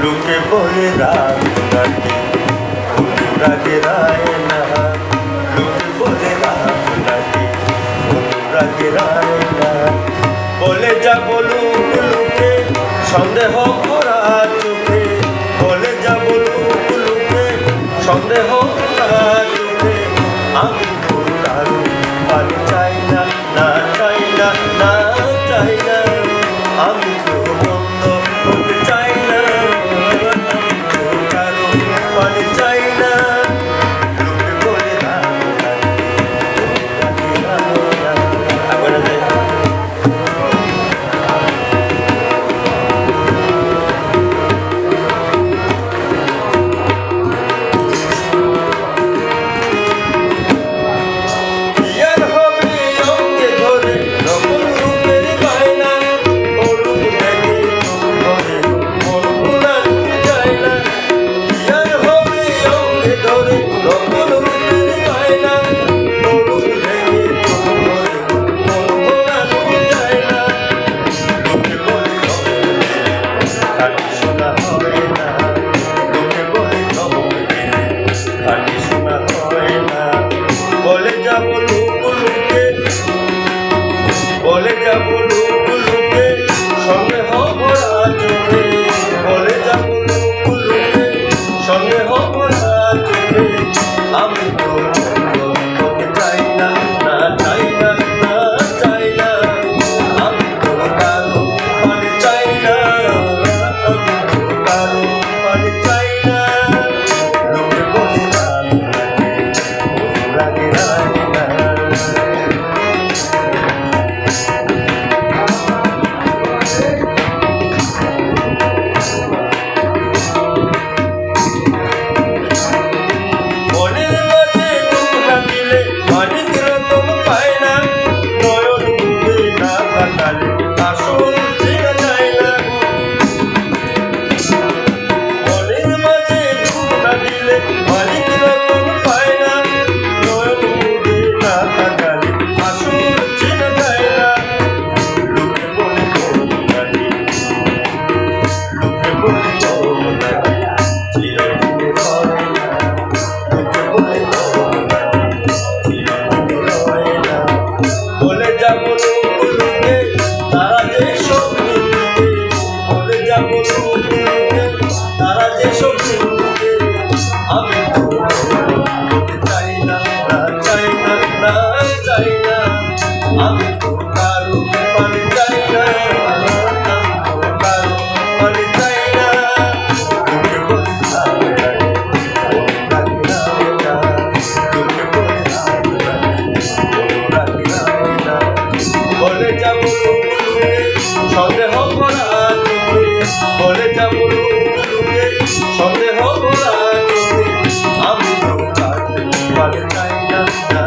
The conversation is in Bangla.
লোকে বলে রাগ নাকি অনুরাগে রায় না, লোকে বলে রাগ নাকি অনুরাগে রায় না। বলে যা বলুক লোকে সন্দেহ ভরা চোখে, বলে যা বলুক লোকে সন্দেহ ভরা চোখে, আমি তো কারো পানি চাই না, না চাই না, না চাই না। আমি তো বন্ধ হতে চাই না, আমি তো কারো পানি চাই না। লোকে বলে রাগ নাকি অনুরাগে রায় না। বলে যা বলুক লোকে সন্দেহ ভরা চোখে, বলে যা বলুক লোকে সন্দেহ ভরা চোখে, আমি তো তোকে চাই না, না চাই না, না চাই না। আমি তো কারো পানি চাই না, আমি তো কারো পানি চাই না। লোকে বলে রাগ নাকি অনুরাগে রায় না। বলে যা বলুক লোকে তারা যে সব বলে যা বলুক লোকে তারা যে সব আমি তো চাই না, না চাই না, না চাই না। আমি তো কারো পানি চাই না, আমি তো কারো পানি চাই না। লোকে বলে রাগ নাকি অনুরাগে রায় না, লোকে বলে রাগ নাকি অনুরাগে রায় না। বলে যা বলুক লোকে সন্দেহ ভরা চোখে, বলে যা বলুক লোকে সন্দেহ ভরা চোখে, আমি তো কারো পানি চাই না, না